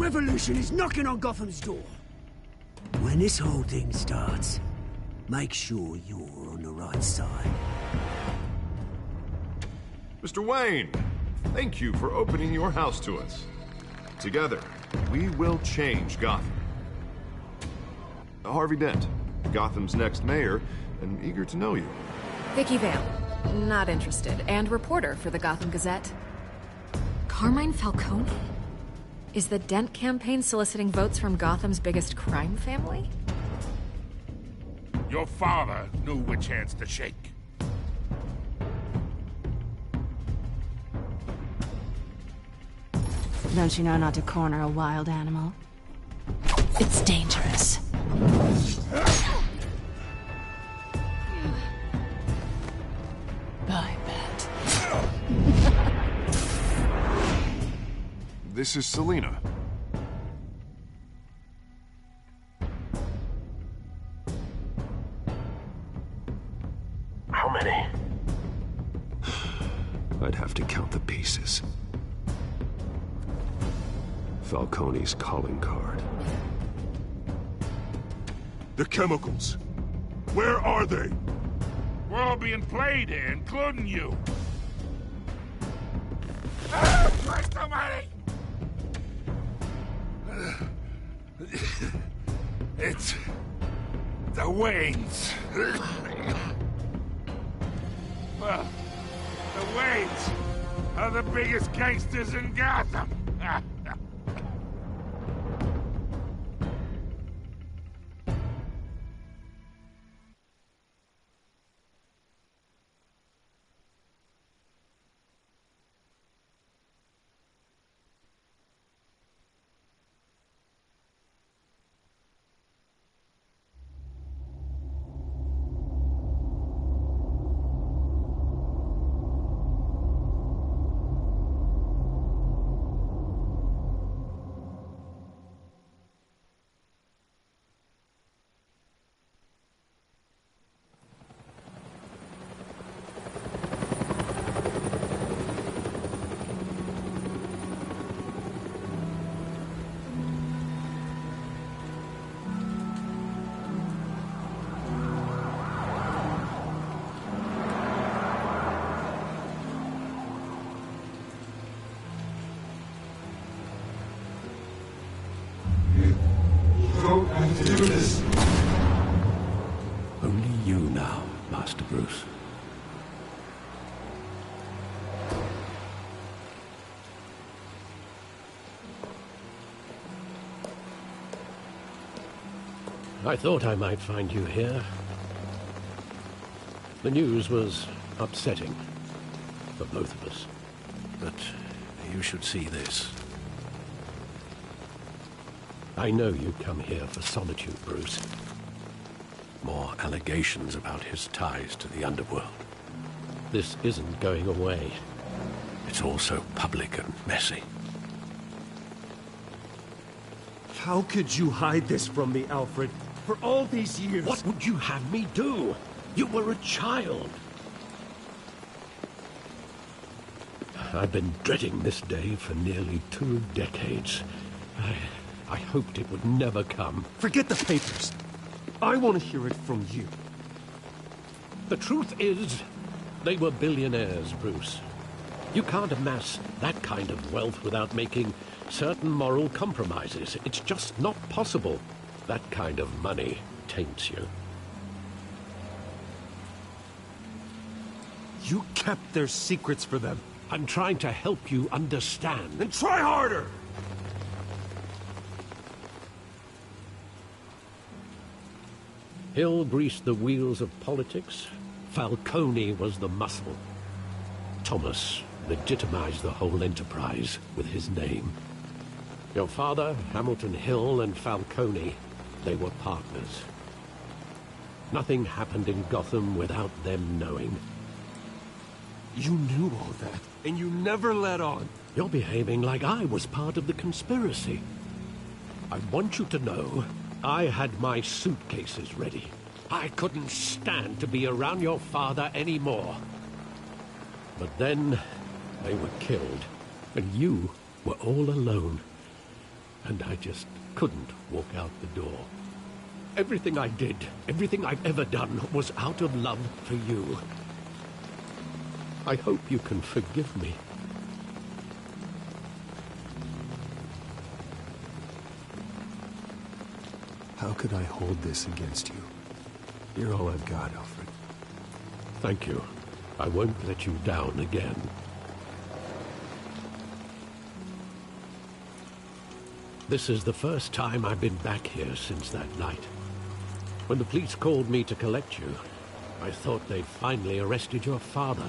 revolution is knocking on Gotham's door. When this whole thing starts, make sure you're on the right side. Mr. Wayne, thank you for opening your house to us. Together, we will change Gotham. Harvey Dent, Gotham's next mayor, and eager to know you. Vicky Vale, not interested, and reporter for the Gotham Gazette. Carmine Falcone? Is the Dent campaign soliciting votes from Gotham's biggest crime family? Your father knew which hands to shake. Don't you know not to corner a wild animal? It's dangerous. I bet. This is Selina. How many? I'd have to count the pieces. Falcone's calling card. The chemicals. Where are they? We're all being played here, including you. Christ almighty! It's the Waynes. Well, the Waynes are the biggest gangsters in Gotham. Only you now, Master Bruce. I thought I might find you here. The news was upsetting for both of us. But you should see this. I know you come here for solitude, Bruce. More allegations about his ties to the underworld. This isn't going away. It's all so public and messy. How could you hide this from me, Alfred? For all these years... What would you have me do? You were a child. I've been dreading this day for nearly 2 decades. I hoped it would never come. Forget the papers. I want to hear it from you. The truth is, they were billionaires, Bruce. You can't amass that kind of wealth without making certain moral compromises. It's just not possible. That kind of money taints you. You kept their secrets for them. I'm trying to help you understand. Then try harder! Hill greased the wheels of politics. Falcone was the muscle. Thomas legitimized the whole enterprise with his name. Your father, Hamilton Hill, and Falcone, they were partners. Nothing happened in Gotham without them knowing. You knew all that, and you never let on. You're behaving like I was part of the conspiracy. I want you to know I had my suitcases ready. I couldn't stand to be around your father anymore. But then they were killed, and you were all alone. and I just couldn't walk out the door. Everything I did, everything I've ever done, was out of love for you. I hope you can forgive me. How could I hold this against you? You're all I've got, Alfred. Thank you. I won't let you down again. This is the first time I've been back here since that night. When the police called me to collect you, I thought they'd finally arrested your father.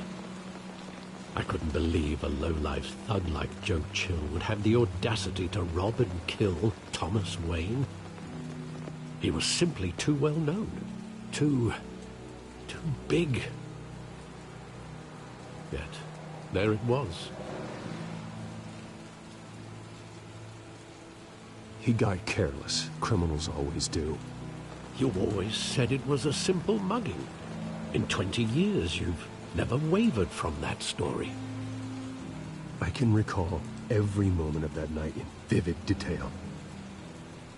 I couldn't believe a low-life thug like Joe Chill would have the audacity to rob and kill Thomas Wayne. He was simply too well known. Too big. Yet, there it was. He got careless. Criminals always do. You always said it was a simple mugging. In 20 years, you've never wavered from that story. I can recall every moment of that night in vivid detail.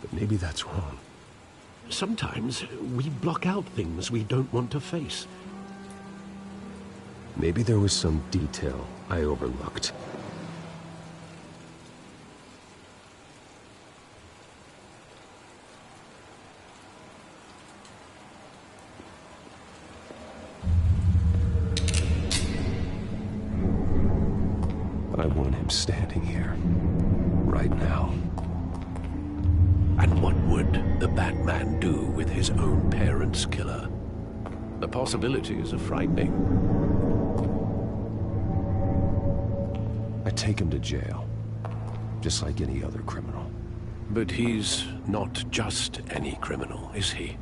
But maybe that's wrong. Sometimes we block out things we don't want to face. Maybe there was some detail I overlooked. I want him standing here, right now. And what would the Batman do with his own parents' killer? The possibilities are frightening. I take him to jail, just like any other criminal. But he's not just any criminal, is he?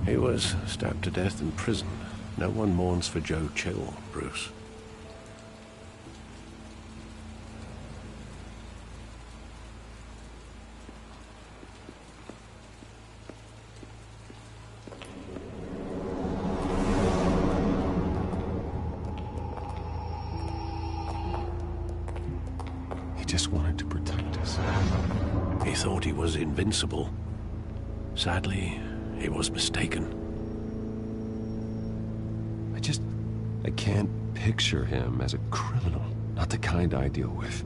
He was stabbed to death in prison. No one mourns for Joe Chill, Bruce. He just wanted to protect us. He thought he was invincible. Sadly, he was mistaken. I can't picture him as a criminal. Not the kind I deal with.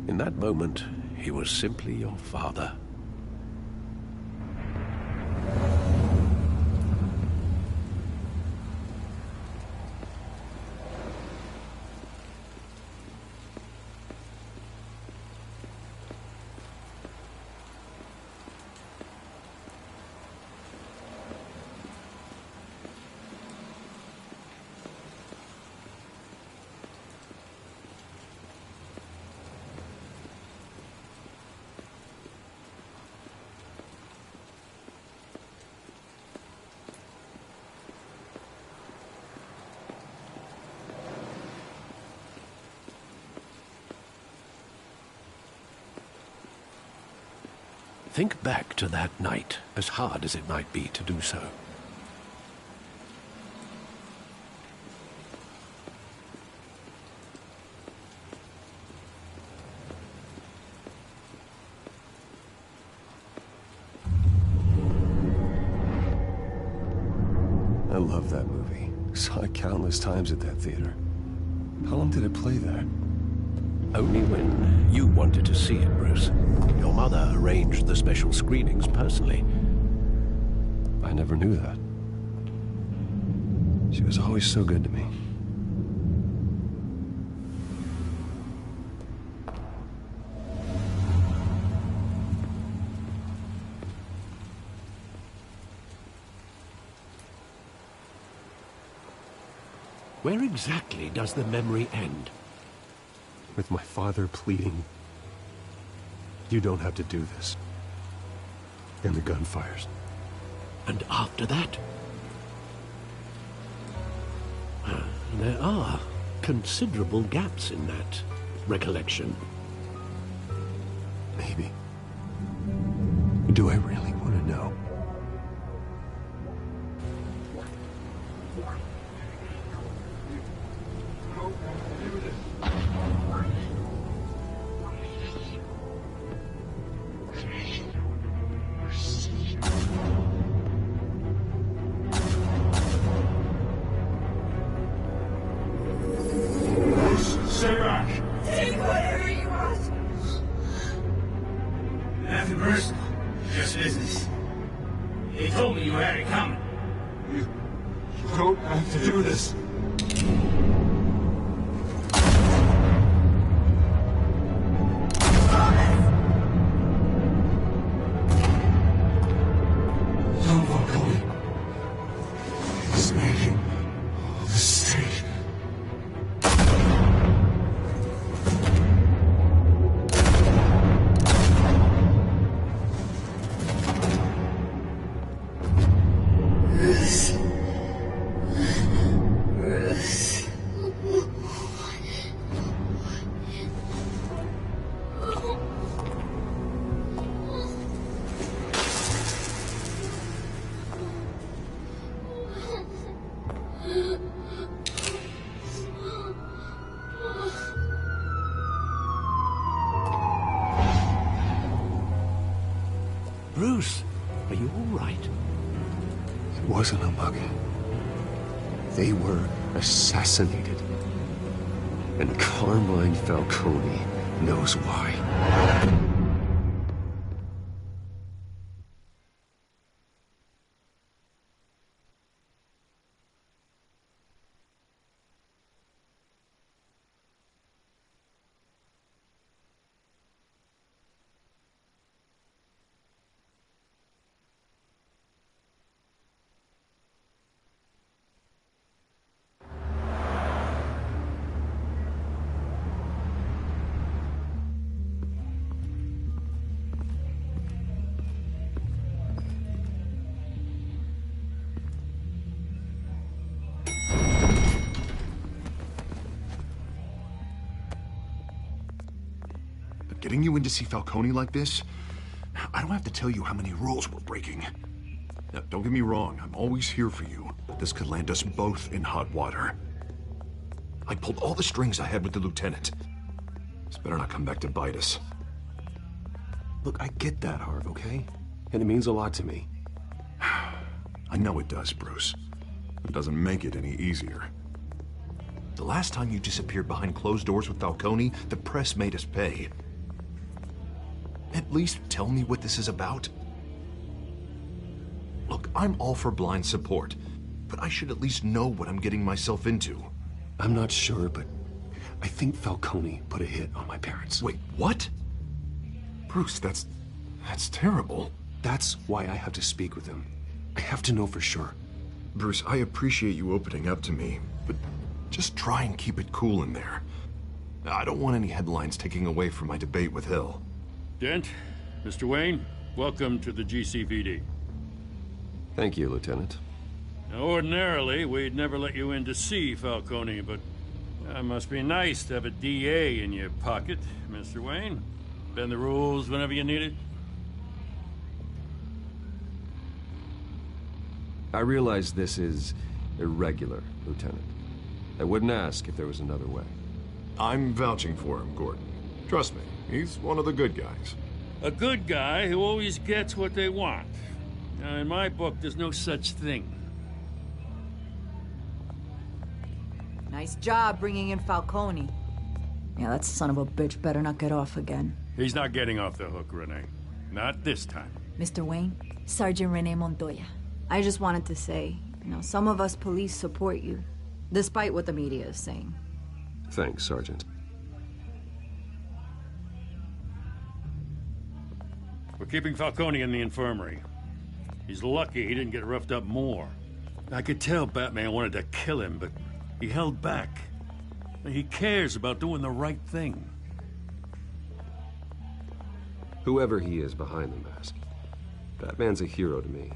In that moment, he was simply your father. Think back to that night, as hard as it might be to do so. I love that movie. Saw it countless times at that theater. How long did it play there? Only when you wanted to see it, Bruce. Your mother arranged the special screenings personally. I never knew that. She was always so good to me. Where exactly does the memory end? With my father pleading, "You don't have to do this." And the gun fires. And after that? There are considerable gaps in that recollection. Maybe. Do I really want to know? Bruce, are you all right? It wasn't a mug. They were assassinated. And Carmine Falcone knows why. Getting you in to see Falcone like this? I don't have to tell you how many rules we're breaking. Now, don't get me wrong, I'm always here for you, but this could land us both in hot water. I pulled all the strings I had with the lieutenant. This better not come back to bite us. Look, I get that, Harv, okay? And it means a lot to me. I know it does, Bruce. It doesn't make it any easier. The last time you disappeared behind closed doors with Falcone, the press made us pay. At least tell me what this is about. Look, I'm all for blind support, but I should at least know what I'm getting myself into. I'm not sure, but I think Falcone put a hit on my parents. Wait, what? Bruce, that's terrible. That's why I have to speak with him. I have to know for sure. Bruce, I appreciate you opening up to me, but just try and keep it cool in there. I don't want any headlines taking away from my debate with Hill. Dent, Mr. Wayne, welcome to the GCPD. Thank you, Lieutenant. Now, ordinarily, we'd never let you in to see Falcone, but it must be nice to have a DA in your pocket, Mr. Wayne. Bend the rules whenever you need it. I realize this is irregular, Lieutenant. I wouldn't ask if there was another way. I'm vouching for him, Gordon. Trust me, he's one of the good guys. A good guy who always gets what they want. Now, in my book, there's no such thing. Nice job bringing in Falcone. Yeah, that son of a bitch better not get off again. He's not getting off the hook, Renee. Not this time. Mr. Wayne, Sergeant Renee Montoya. I just wanted to say, some of us police support you, despite what the media is saying. Thanks, Sergeant. We're keeping Falcone in the infirmary. He's lucky he didn't get roughed up more. I could tell Batman wanted to kill him, but he held back. He cares about doing the right thing. Whoever he is behind the mask, Batman's a hero to me.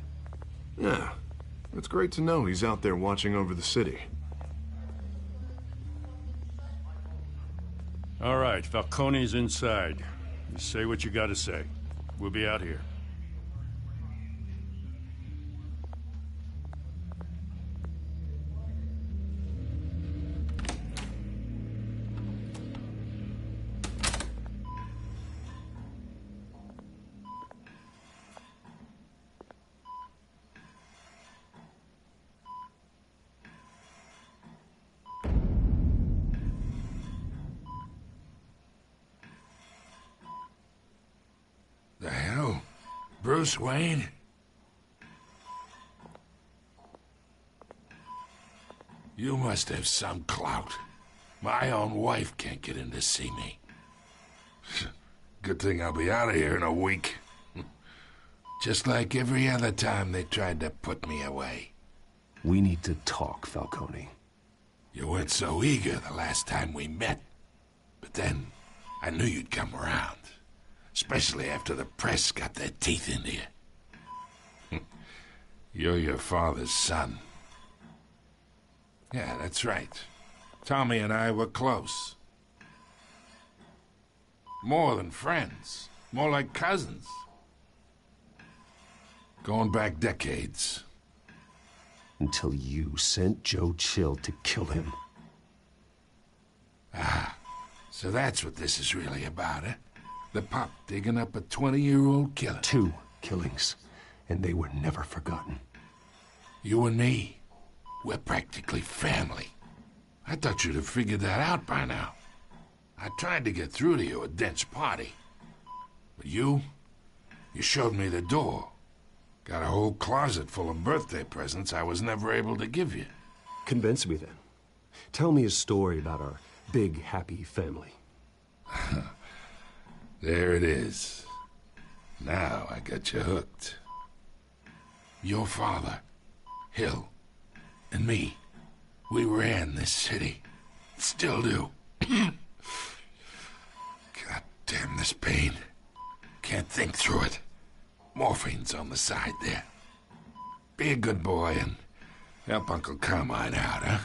Yeah, it's great to know he's out there watching over the city. All right, Falcone's inside. You say what you gotta say. We'll be out here. The hell? Bruce Wayne? You must have some clout. My own wife can't get in to see me. Good thing I'll be out of here in a week. Just like every other time they tried to put me away. We need to talk, Falcone. You weren't so eager the last time we met. But then, I knew you'd come around. Especially after the press got their teeth into you. You're your father's son. Yeah, that's right. Tommy and I were close. More than friends. More like cousins. Going back decades. Until you sent Joe Chill to kill him. Ah, so that's what this is really about, eh? The pup digging up a 20-year-old killer. 2 killings, and they were never forgotten. You and me, we're practically family. I thought you'd have figured that out by now. I tried to get through to you at Dent's party. But you showed me the door. Got a whole closet full of birthday presents I was never able to give you. Convince me then. Tell me a story about our big, happy family. There it is. Now I got you hooked. Your father, Hill, and me, we ran this city. Still do. God damn this pain. Can't think through it. Morphine's on the side there. Be a good boy and help Uncle Carmine out, huh?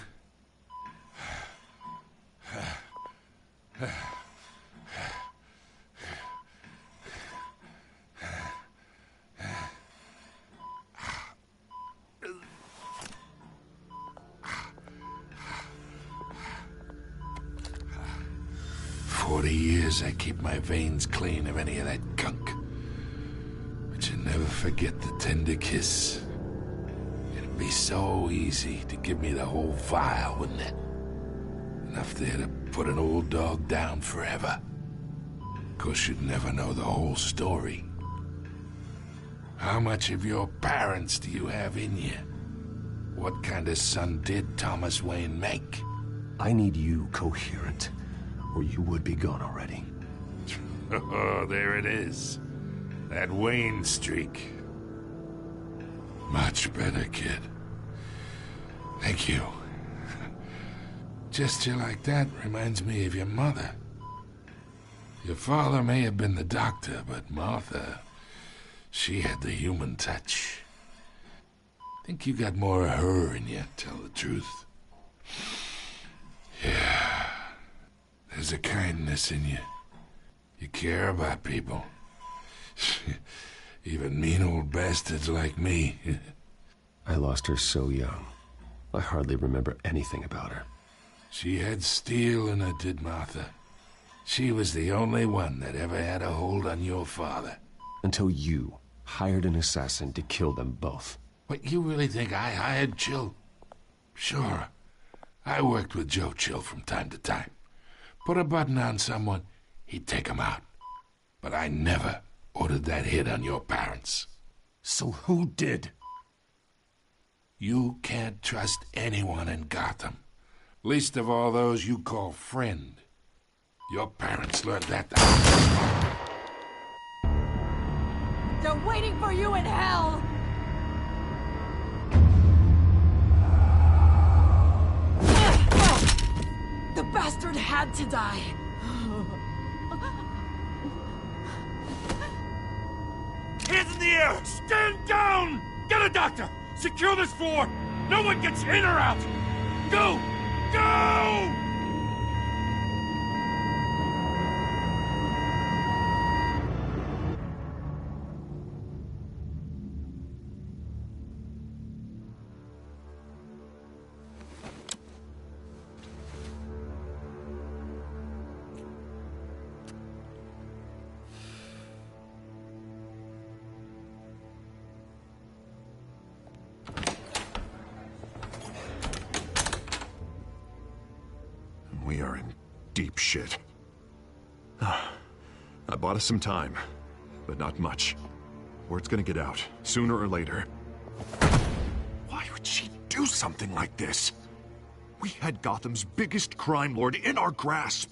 40 years I keep my veins clean of any of that gunk. But you never forget the tender kiss. It'd be so easy to give me the whole vial, wouldn't it? Enough there to put an old dog down forever. Of course, you'd never know the whole story. How much of your parents do you have in you? What kind of son did Thomas Wayne make? I need you coherent, or you would be gone already. Oh, there it is. That Wayne streak. Much better, kid. Thank you. Gesture like that reminds me of your mother. Your father may have been the doctor, but Martha, she had the human touch. Think you got more of her in you, tell the truth. Yeah. There's a kindness in you. You care about people. Even mean old bastards like me. I lost her so young. I hardly remember anything about her. She had steel in her, did Martha. She was the only one that ever had a hold on your father. Until you hired an assassin to kill them both. What, you really think I hired Chill? Sure. I worked with Joe Chill from time to time. Put a button on someone, he'd take him out. But I never ordered that hit on your parents. So who did? You can't trust anyone in Gotham. Least of all those you call friend. Your parents learned that. They're waiting for you in hell! The bastard had to die. Hands in the air! Stand down! Get a doctor! Secure this floor! No one gets in or out! Go! Go! We are in deep shit. I bought us some time, but not much. Word's gonna get out, sooner or later. Why would she do something like this? We had Gotham's biggest crime lord in our grasp.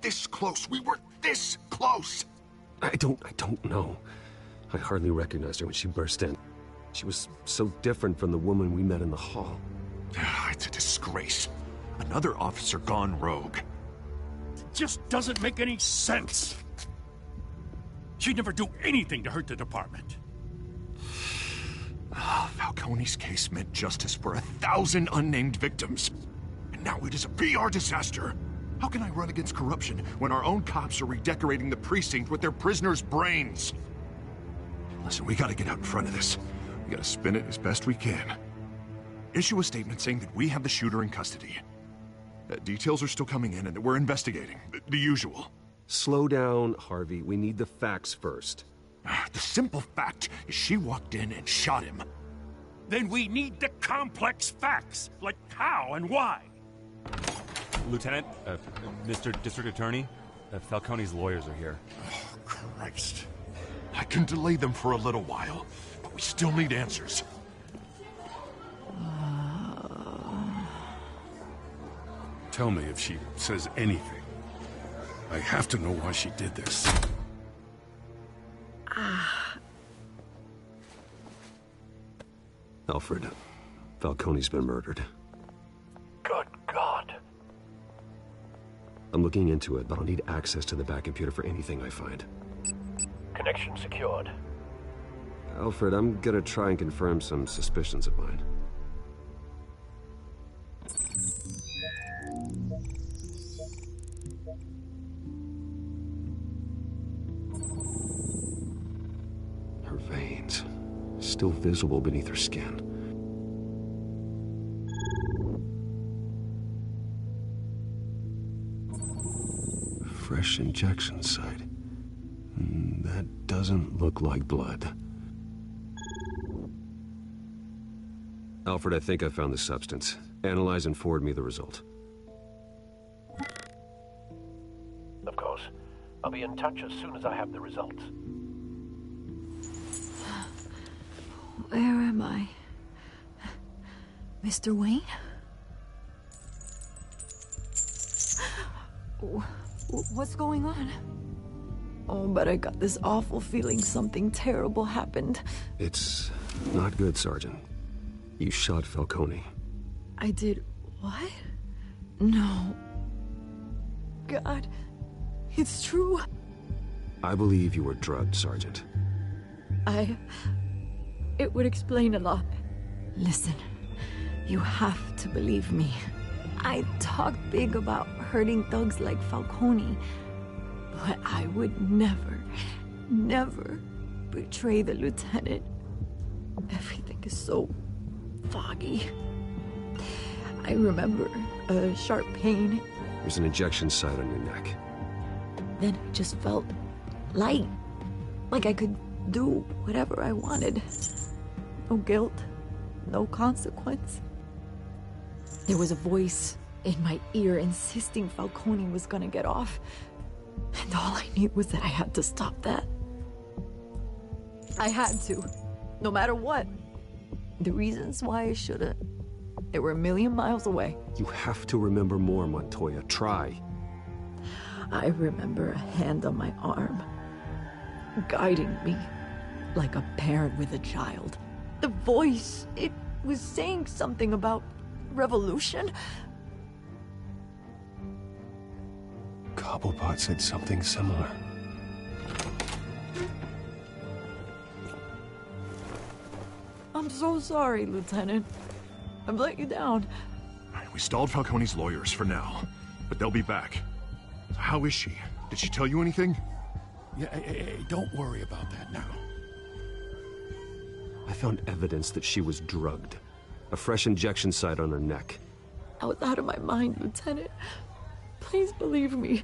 This close. We were this close. I don't know. I hardly recognized her when she burst in. She was so different from the woman we met in the hall. It's a disgrace. Another officer gone rogue. It just doesn't make any sense. She'd never do anything to hurt the department. Falcone's case meant justice for 1,000 unnamed victims. And now it is a PR disaster. How can I run against corruption when our own cops are redecorating the precinct with their prisoners' brains? Listen, we gotta get out in front of this. We gotta spin it as best we can. Issue a statement saying that we have the shooter in custody. Details are still coming in and that we're investigating. The usual. Slow down, Harvey. We need the facts first. The simple fact is she walked in and shot him. Then we need the complex facts, like how and why. Lieutenant, Mr. District Attorney, Falcone's lawyers are here. Oh, Christ. I can delay them for a little while, but we still need answers. Tell me if she says anything. I have to know why she did this. Alfred, Falcone's been murdered. Good God. I'm looking into it, but I'll need access to the back computer for anything I find. Connection secured. Alfred, I'm gonna try and confirm some suspicions of mine. Her veins, still visible beneath her skin. Fresh injection site. That doesn't look like blood. Alfred, I think I found the substance. Analyze and forward me the result. Of course. I'll be in touch as soon as I have the results. Where am I? Mr. Wayne? What's going on? Oh, but I got this awful feeling something terrible happened. It's not good, Sergeant. You shot Falcone. I did what? No. God, it's true. I believe you were drugged, Sergeant. It would explain a lot. Listen, you have to believe me. I talked big about hurting thugs like Falcone, but I would never, never betray the lieutenant. Everything is so foggy. I remember a sharp pain. There's an injection site on your neck. Then I just felt light, like I could do whatever I wanted. No guilt, no consequence. There was a voice in my ear insisting Falcone was gonna get off. And all I knew was that I had to stop that. I had to, no matter what. The reasons why I shouldn't, they were a million miles away. You have to remember more, Montoya. Try. I remember a hand on my arm, guiding me like a parent with a child. The voice, it was saying something about revolution. Cobblepot said something similar. I'm so sorry, Lieutenant. I've let you down. We stalled Falcone's lawyers for now, but they'll be back. How is she? Did she tell you anything? Yeah, hey, don't worry about that now. I found evidence that she was drugged. A fresh injection site on her neck. I was out of my mind, Lieutenant. Please believe me.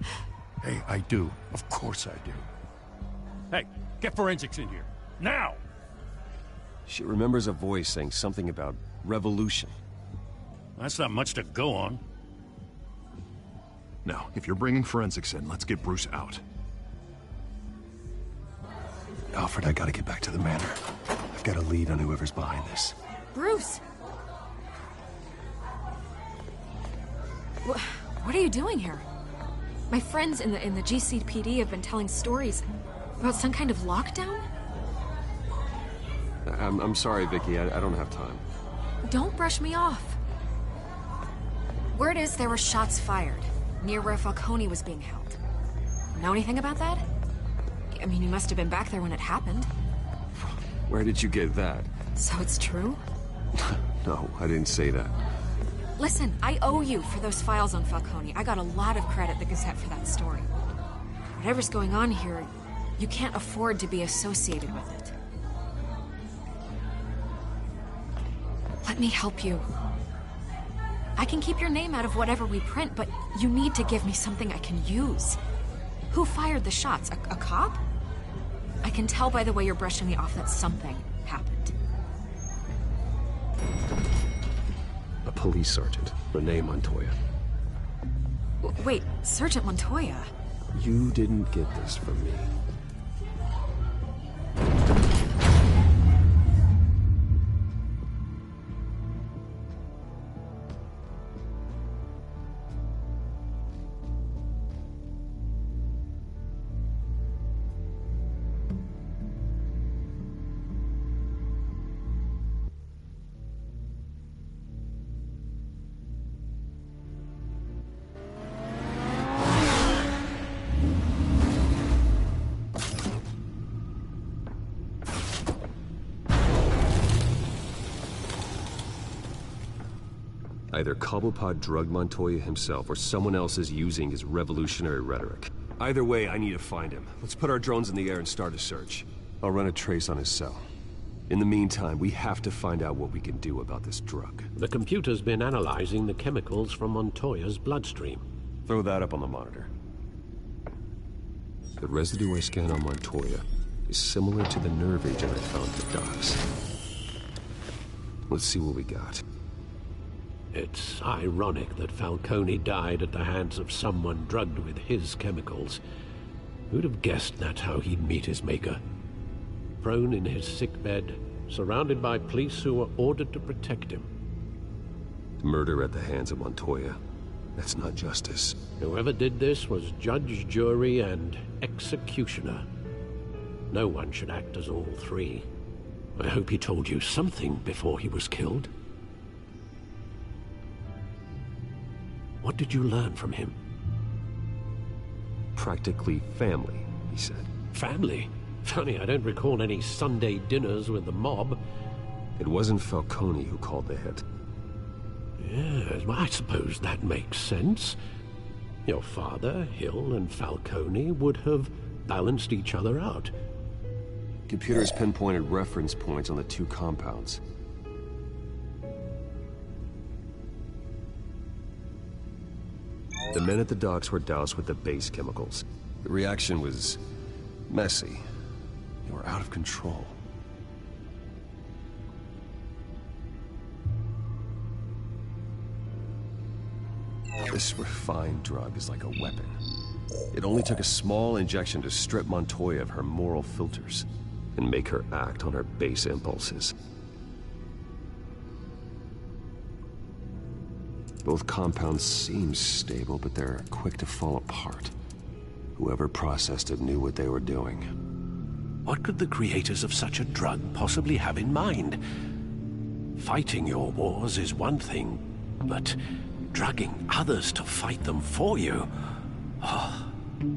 Hey, I do. Of course I do. Hey, get forensics in here. Now! She remembers a voice saying something about revolution. That's not much to go on. Now, if you're bringing forensics in, let's get Bruce out. Alfred, I gotta get back to the manor. I've got a lead on whoever's behind this. Bruce! What are you doing here? My friends in the GCPD have been telling stories about some kind of lockdown? I'm sorry, Vicky. I don't have time. Don't brush me off. Word is there were shots fired near where Falcone was being held. Know anything about that? I mean, you must have been back there when it happened. Where did you get that? So it's true? No, I didn't say that. Listen, I owe you for those files on Falcone. I got a lot of credit at the Gazette for that story. Whatever's going on here, you can't afford to be associated with it. Let me help you. I can keep your name out of whatever we print, but you need to give me something I can use. Who fired the shots? A cop? I can tell by the way you're brushing me off that something happened. A police sergeant, Renee Montoya. Wait, Sergeant Montoya? You didn't get this from me. Either Cobblepot drugged Montoya himself, or someone else is using his revolutionary rhetoric. Either way, I need to find him. Let's put our drones in the air and start a search. I'll run a trace on his cell. In the meantime, we have to find out what we can do about this drug. The computer's been analyzing the chemicals from Montoya's bloodstream. Throw that up on the monitor. The residue I scanned on Montoya is similar to the nerve agent I found at the docks. Let's see what we got. It's ironic that Falcone died at the hands of someone drugged with his chemicals. Who'd have guessed that's how he'd meet his maker? Prone in his sickbed, surrounded by police who were ordered to protect him. Murder at the hands of Montoya. That's not justice. Whoever did this was judge, jury, and executioner. No one should act as all three. I hope he told you something before he was killed. What did you learn from him? Practically family, he said. Family? Funny, I don't recall any Sunday dinners with the mob. It wasn't Falcone who called the hit. Yes, well, I suppose that makes sense. Your father, Hill, and Falcone would have balanced each other out. Computers pinpointed reference points on the two compounds. The men at the docks were doused with the base chemicals. The reaction was messy. They were out of control. This refined drug is like a weapon. It only took a small injection to strip Montoya of her moral filters and make her act on her base impulses. Both compounds seem stable, but they're quick to fall apart. Whoever processed it knew what they were doing. What could the creators of such a drug possibly have in mind? Fighting your wars is one thing, but drugging others to fight them for you? Oh.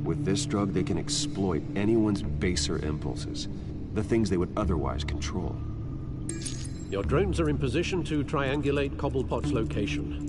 With this drug, they can exploit anyone's baser impulses, the things they would otherwise control. Your drones are in position to triangulate Cobblepot's location.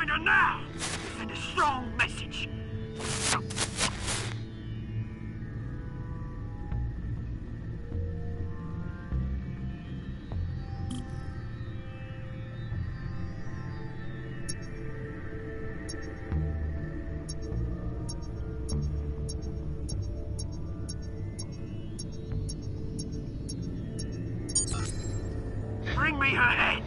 find her now! Send a strong message. Bring me her head!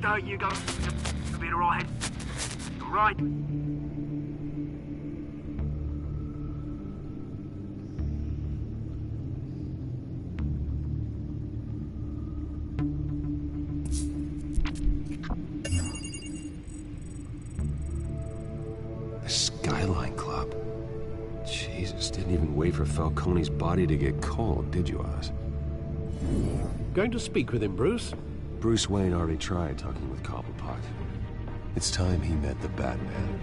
There you go. You'll be alright. Alright. The Skyline Club. Jesus, didn't even wait for Falcone's body to get cold, did you, Oz? Going to speak with him, Bruce? Bruce Wayne already tried talking with Cobblepot. It's time he met the Batman.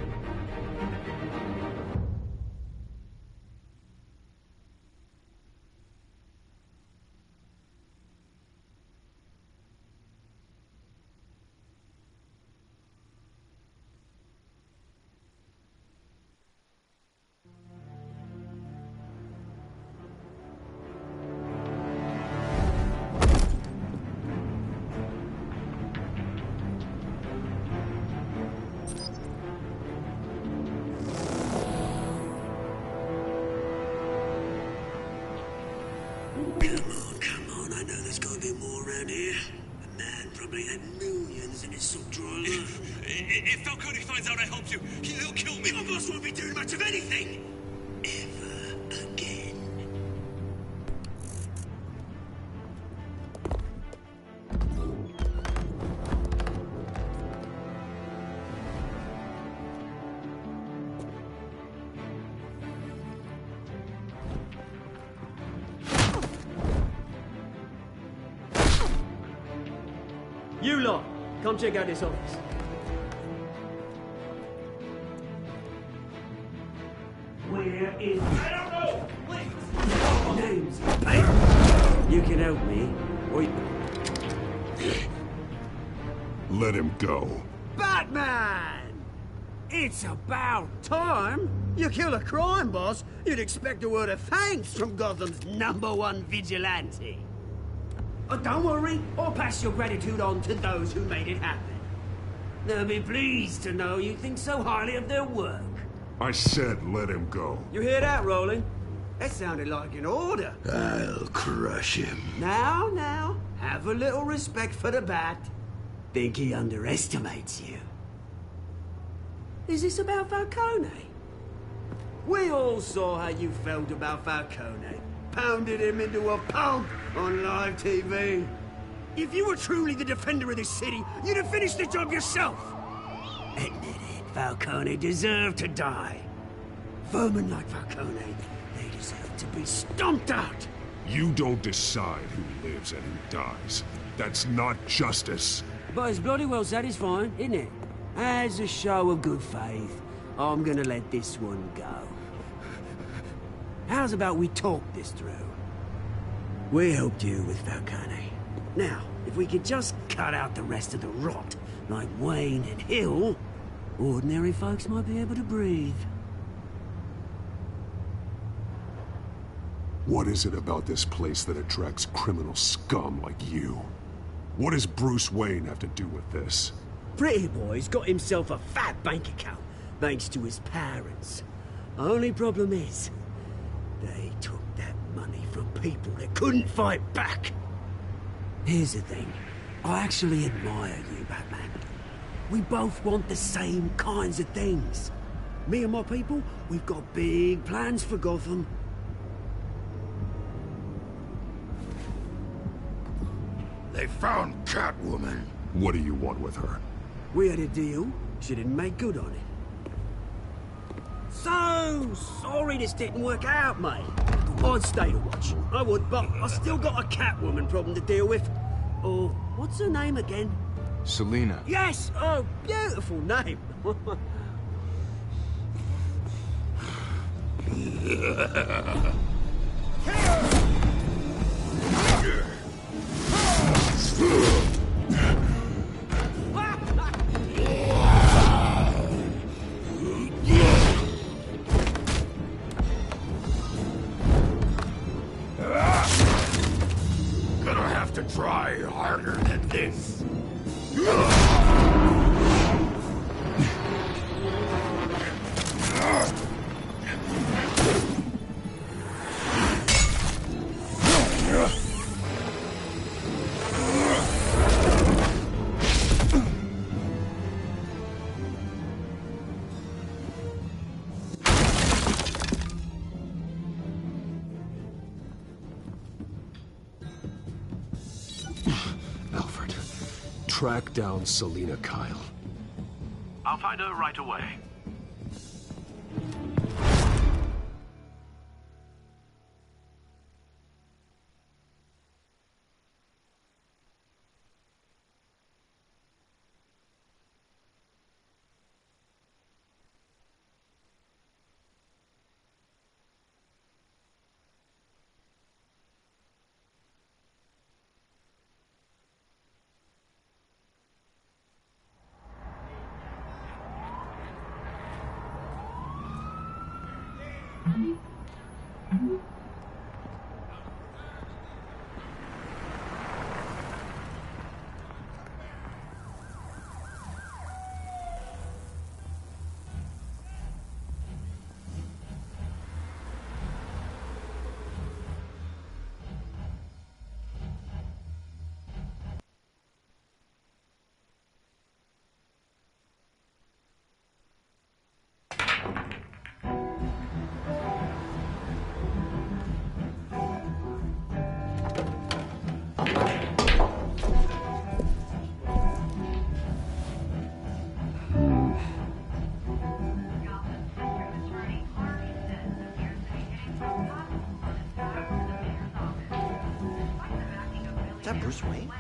Come on, I know there's gotta be more around here. The man probably had millions in his sock drawer alone. If Falcone finds out I helped you, he'll kill me. Your boss won't be doing much of anything. Ever again. You lot, come check out this office. Where is... I don't know! Please! Name's paper. You can help me, or you... Let him go. Batman! It's about time. You kill a crime boss, you'd expect a word of thanks from Gotham's #1 vigilante. Oh, don't worry, I'll pass your gratitude on to those who made it happen. They'll be pleased to know you think so highly of their work. I said let him go. You hear that, Roland? That sounded like an order. I'll crush him. Now, have a little respect for the Bat. Think he underestimates you. Is this about Falcone? We all saw how you felt about Falcone. Pounded him into a pulp on live TV. If you were truly the defender of this city, you'd have finished the job yourself. Admit it, Falcone deserved to die. Vermin like Falcone, they deserve to be stomped out. You don't decide who lives and who dies. That's not justice. But it's bloody well satisfying, isn't it? As a show of good faith, I'm gonna let this one go. How's about we talk this through? We helped you with Falcone. Now, if we could just cut out the rest of the rot, like Wayne and Hill, ordinary folks might be able to breathe. What is it about this place that attracts criminal scum like you? What does Bruce Wayne have to do with this? Pretty Boy's got himself a fat bank account, thanks to his parents. Only problem is, they took that money from people that couldn't fight back. Here's the thing. I actually admire you, Batman. We both want the same kinds of things. Me and my people, we've got big plans for Gotham. They found Catwoman. What do you want with her? We had a deal. She didn't make good on it. So sorry this didn't work out, mate. I'd stay to watch. I would, but I still got a Catwoman problem to deal with. Oh, what's her name again? Selina. Yes! Oh, beautiful name. Gonna have to try harder than this. Alfred, track down Selina Kyle. I'll find her right away. that Bruce Wayne?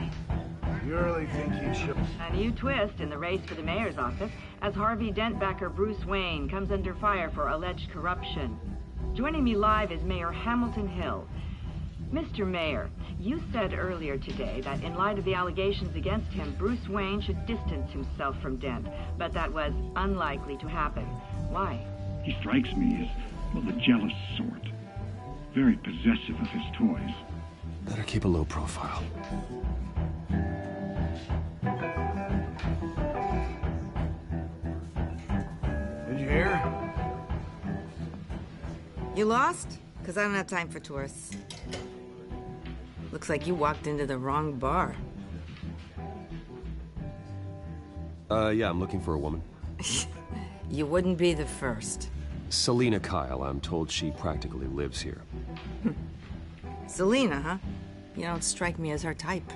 You really think he should... A new twist in the race for the mayor's office as Harvey Dent backer Bruce Wayne comes under fire for alleged corruption. Joining me live is Mayor Hamilton Hill. Mr. Mayor, you said earlier today that in light of the allegations against him, Bruce Wayne should distance himself from Dent, but that was unlikely to happen. Why? He strikes me as, well, the jealous sort. Very possessive of his toys. Better keep a low profile. Did you hear? You lost? Because I don't have time for tourists. Looks like you walked into the wrong bar. Yeah, I'm looking for a woman. You wouldn't be the first. Selina Kyle, I'm told she practically lives here. Selina, huh? You don't strike me as her type.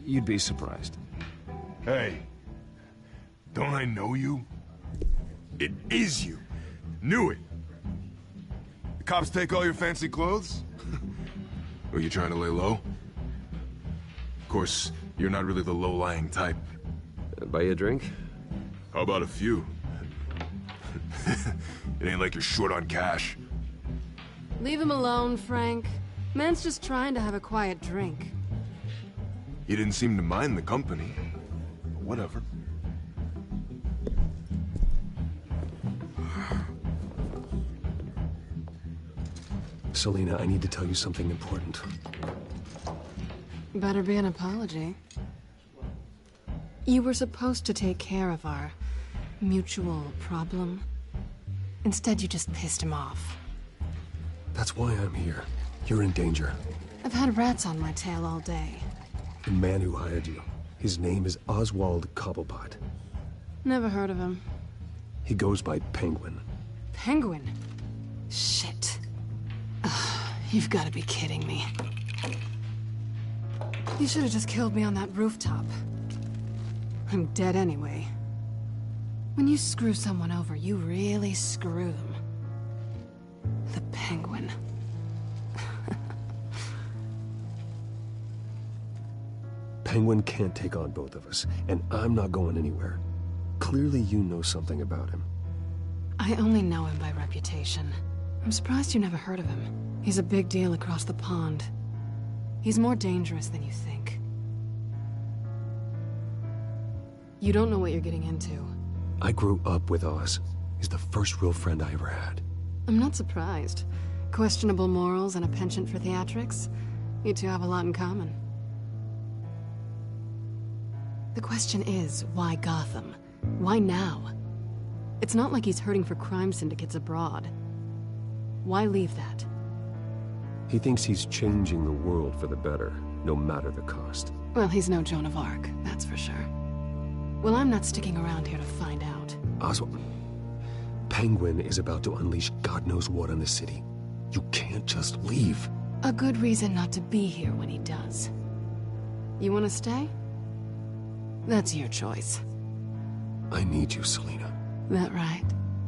You'd be surprised. Hey, don't I know you? It is you. Knew it. The cops take all your fancy clothes? Are you trying to lay low? Of course, you're not really the low-lying type. Buy you a drink? How about a few? It ain't like you're short on cash. Leave him alone, Frank. Man's just trying to have a quiet drink. He didn't seem to mind the company. Whatever. Selina, I need to tell you something important. Better be an apology. You were supposed to take care of our mutual problem. Instead, you just pissed him off. That's why I'm here. You're in danger. I've had rats on my tail all day. The man who hired you, his name is Oswald Cobblepot. Never heard of him. He goes by Penguin. Penguin? Shit. Ugh, you've got to be kidding me. You should have just killed me on that rooftop. I'm dead anyway. When you screw someone over, you really screw them. The Penguin. Penguin can't take on both of us, and I'm not going anywhere. Clearly you know something about him. I only know him by reputation. I'm surprised you never heard of him. He's a big deal across the pond. He's more dangerous than you think. You don't know what you're getting into. I grew up with Oz. He's the first real friend I ever had. I'm not surprised. Questionable morals and a penchant for theatrics. You two have a lot in common. The question is, why Gotham? Why now? It's not like he's hurting for crime syndicates abroad. Why leave that? He thinks he's changing the world for the better, no matter the cost. Well, he's no Joan of Arc, that's for sure. Well, I'm not sticking around here to find out. Oswald, Penguin is about to unleash God knows what on the city. You can't just leave. A good reason not to be here when he does. You want to stay? That's your choice. I need you, Selina. That right?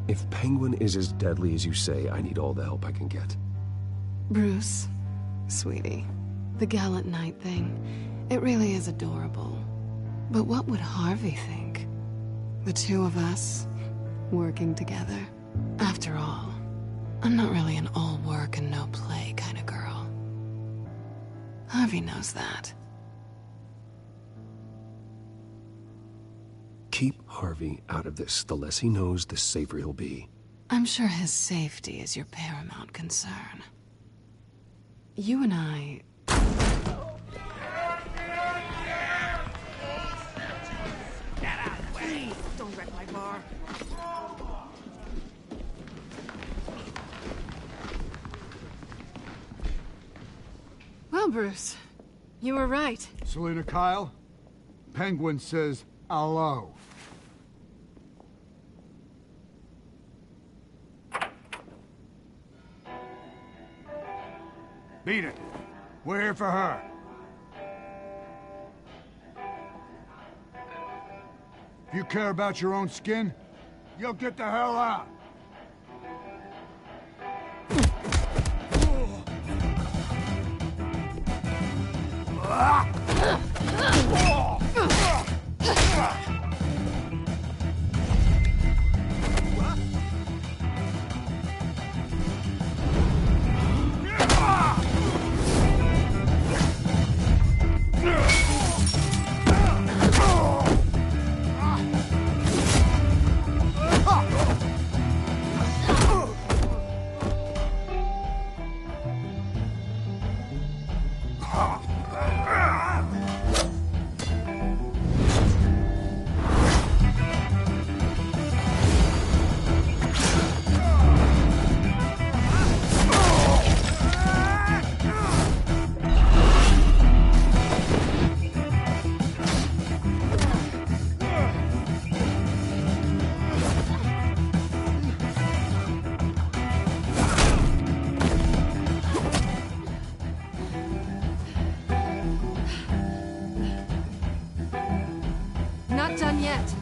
If Penguin is as deadly as you say, I need all the help I can get. Bruce, sweetie, the gallant knight thing, it really is adorable. But what would Harvey think? The two of us, working together. After all, I'm not really an all work and no play kind of girl. Harvey knows that. Keep Harvey out of this. The less he knows, the safer he'll be. I'm sure his safety is your paramount concern. You and I... Please, don't wreck my bar. Well, Bruce, you were right. Selina Kyle, Penguin says hello. Beat it. We're here for her. If you care about your own skin, you'll get the hell out. Not done yet.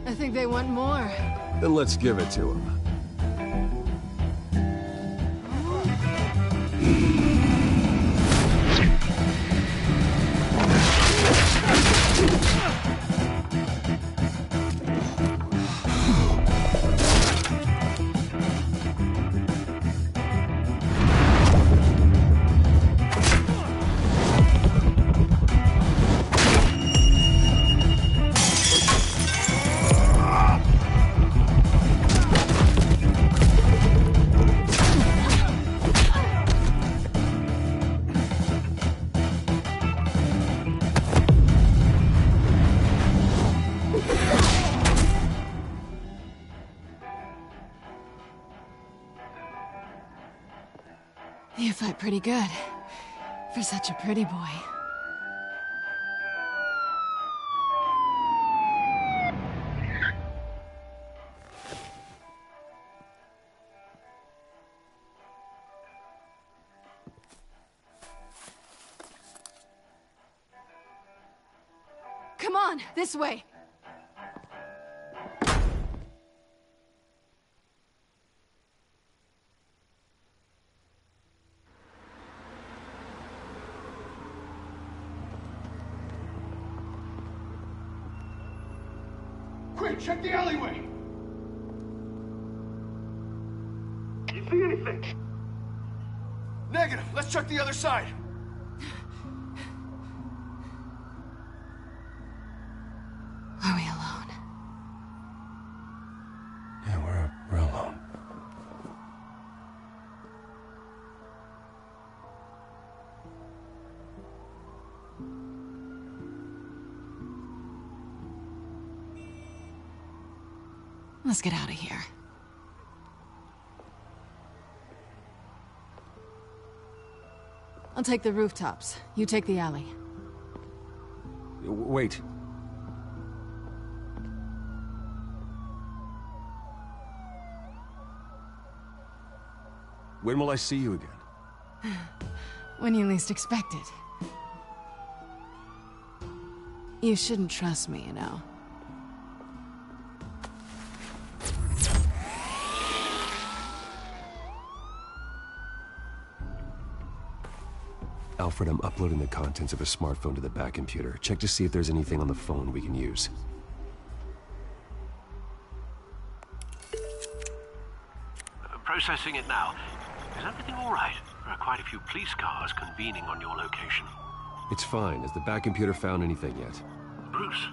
I think they want more. Then let's give it to him. pretty good. For such a pretty boy. Come on, this way. Quick, check the alleyway! You see anything? Negative. Let's check the other side. Are we alone? Yeah, we're alone. Let's get out of here. I'll take the rooftops. You take the alley. Wait. When will I see you again? When you least expect it. You shouldn't trust me, you know. Alfred, I'm uploading the contents of a smartphone to the back computer. Check to see if there's anything on the phone we can use. Processing it now. Is everything all right? There are quite a few police cars convening on your location. It's fine. Has the back computer found anything yet? Bruce,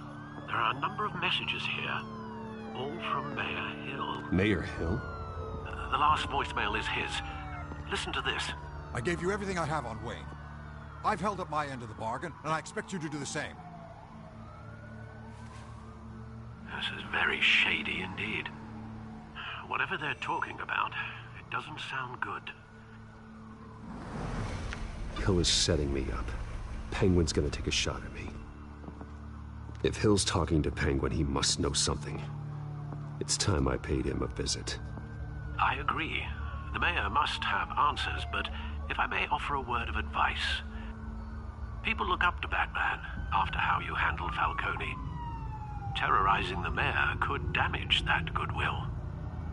there are a number of messages here, all from Mayor Hill. Mayor Hill? The last voicemail is his. Listen to this. I gave you everything I have on Wayne. I've held up my end of the bargain, and I expect you to do the same. This is very shady indeed. Whatever they're talking about, it doesn't sound good. Hill is setting me up. Penguin's gonna take a shot at me. If Hill's talking to Penguin, he must know something. It's time I paid him a visit. I agree. The mayor must have answers, but if I may offer a word of advice. People look up to Batman after how you handled Falcone. Terrorizing the mayor could damage that goodwill.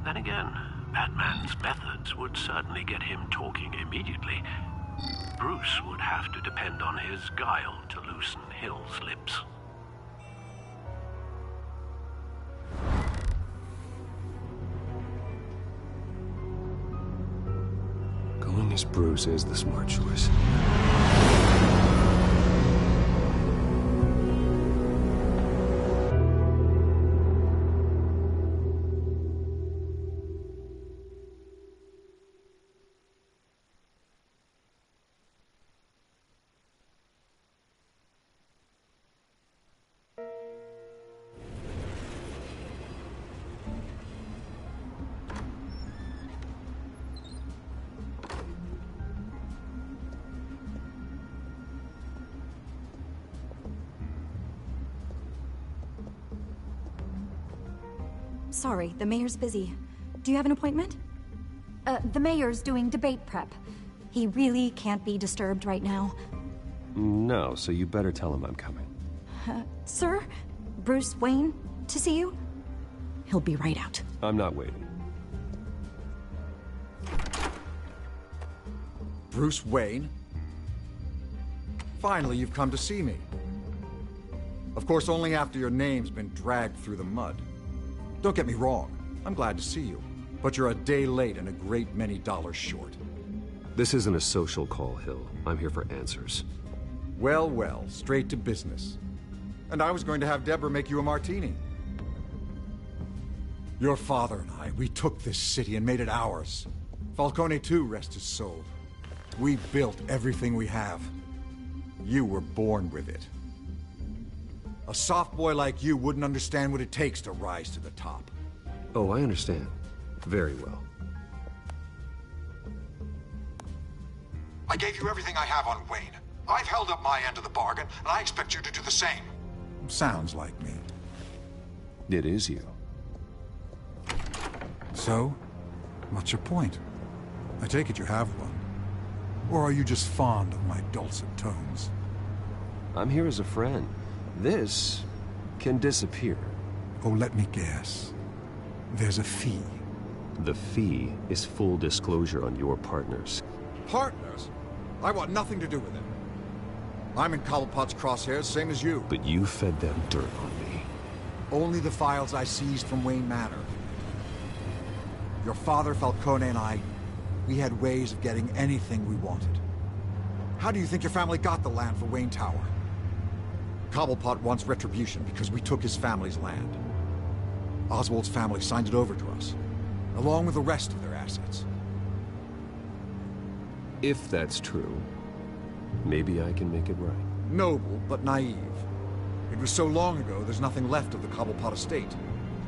Then again, Batman's methods would certainly get him talking immediately. Bruce would have to depend on his guile to loosen Hill's lips. Going as Bruce is the smart choice. Sorry, the mayor's busy. Do you have an appointment? The mayor's doing debate prep. He really can't be disturbed right now. No, so you better tell him I'm coming. Sir? Bruce Wayne to see you? He'll be right out. I'm not waiting. Bruce Wayne? Finally, you've come to see me. Of course, only after your name's been dragged through the mud. Don't get me wrong, I'm glad to see you. But you're a day late and a great many dollars short. This isn't a social call, Hill. I'm here for answers. Well, well, straight to business. And I was going to have Deborah make you a martini. Your father and I, we took this city and made it ours. Falcone too, rest his soul. We built everything we have. You were born with it. A soft boy like you wouldn't understand what it takes to rise to the top. Oh, I understand. Very well. I gave you everything I have on Wayne. I've held up my end of the bargain, and I expect you to do the same. Sounds like me. It is you. So, what's your point? I take it you have one. Or are you just fond of my dulcet tones? I'm here as a friend. This can disappear. Oh, let me guess. There's a fee. The fee is full disclosure on your partners. Partners? I want nothing to do with it. I'm in Cobblepot's crosshairs, same as you. But you fed them dirt on me. Only the files I seized from Wayne Manor. Your father, Falcone, and I, we had ways of getting anything we wanted. How do you think your family got the land for Wayne Tower? Cobblepot wants retribution because we took his family's land. Oswald's family signed it over to us, along with the rest of their assets. If that's true, maybe I can make it right. Noble, but naive. It was so long ago, there's nothing left of the Cobblepot estate.